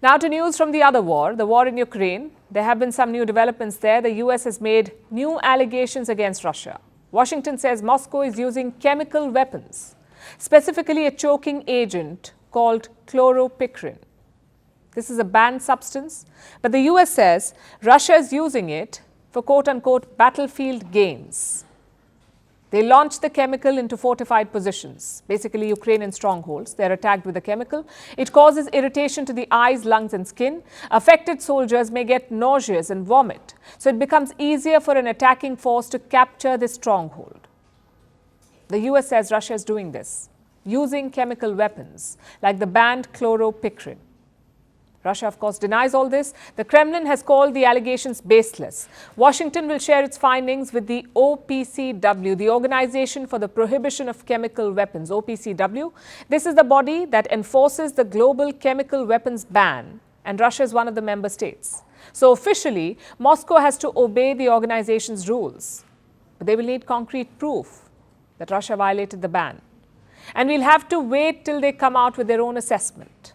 Now to news from the other war, the war in Ukraine. There have been some new developments there. The US has made new allegations against Russia. Washington says Moscow is using chemical weapons, specifically a choking agent called Chloropicrin. This is a banned substance, but the US says Russia is using it for quote-unquote battlefield gains. They launched the chemical into fortified positions, basically Ukrainian strongholds. They're attacked with the chemical. It causes irritation to the eyes, lungs and skin. Affected soldiers may get nauseous and vomit. So it becomes easier for an attacking force to capture this stronghold. The US says Russia is doing this, using chemical weapons like the banned Chloropicrin. Russia, of course, denies all this. The Kremlin has called the allegations baseless. Washington will share its findings with the OPCW, the Organization for the Prohibition of Chemical Weapons, OPCW. This is the body that enforces the global chemical weapons ban, and Russia is one of the member states. So officially, Moscow has to obey the organization's rules. But they will need concrete proof that Russia violated the ban. And we'll have to wait till they come out with their own assessment.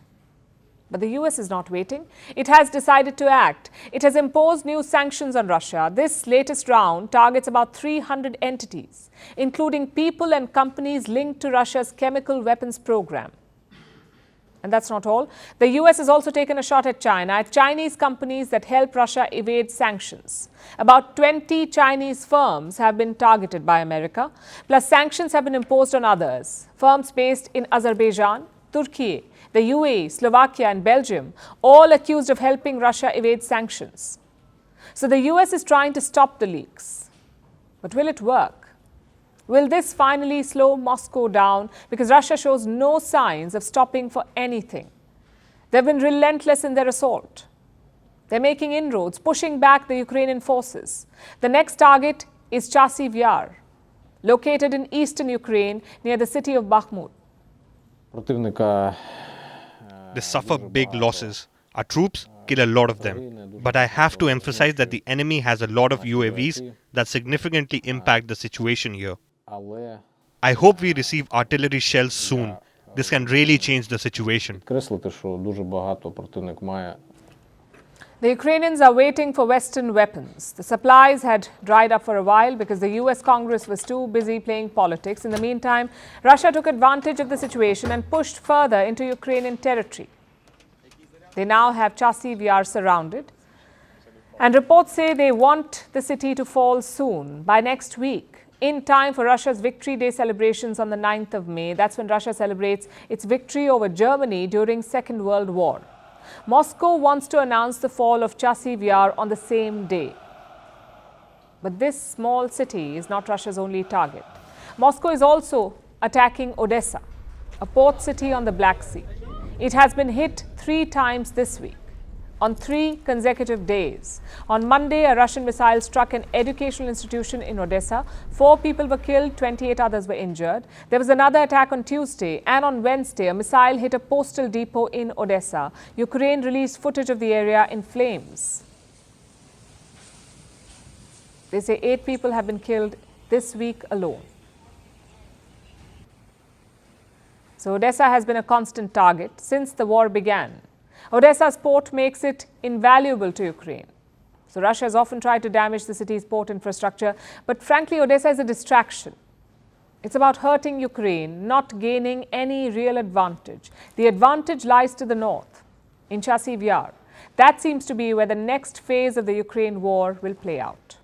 But the US is not waiting. It has decided to act. It has imposed new sanctions on Russia. This latest round targets about 300 entities, including people and companies linked to Russia's chemical weapons program. And that's not all. The US has also taken a shot at China, at Chinese companies that help Russia evade sanctions. About 20 Chinese firms have been targeted by America, plus sanctions have been imposed on others. Firms based in Azerbaijan, Turkey, the UAE, Slovakia and Belgium, all accused of helping Russia evade sanctions. So the US is trying to stop the leaks. But will it work? Will this finally slow Moscow down? Because Russia shows no signs of stopping for anything. They've been relentless in their assault. They're making inroads, pushing back the Ukrainian forces. The next target is Chasiv Yar, located in eastern Ukraine near the city of Bakhmut. They suffer big losses. Our troops kill a lot of them. But I have to emphasize that the enemy has a lot of UAVs that significantly impact the situation here. I hope we receive artillery shells soon. This can really change the situation. The Ukrainians are waiting for Western weapons. The supplies had dried up for a while because the US Congress was too busy playing politics. In the meantime, Russia took advantage of the situation and pushed further into Ukrainian territory. They now have Chasiv Yar surrounded. And reports say they want the city to fall soon, by next week, in time for Russia's Victory Day celebrations on the 9th of May. That's when Russia celebrates its victory over Germany during Second World War. Moscow wants to announce the fall of Chasiv Yar on the same day. But this small city is not Russia's only target. Moscow is also attacking Odessa, a port city on the Black Sea. It has been hit 3 times this week, on 3 consecutive days. On Monday, a Russian missile struck an educational institution in Odessa. 4 people were killed, 28 others were injured. There was another attack on Tuesday, and on Wednesday, a missile hit a postal depot in Odessa. Ukraine released footage of the area in flames. They say 8 people have been killed this week alone. So Odessa has been a constant target since the war began. Odessa's port makes it invaluable to Ukraine. So Russia has often tried to damage the city's port infrastructure, but frankly, Odessa is a distraction. It's about hurting Ukraine, not gaining any real advantage. The advantage lies to the north, in Chasiv Yar. That seems to be where the next phase of the Ukraine war will play out.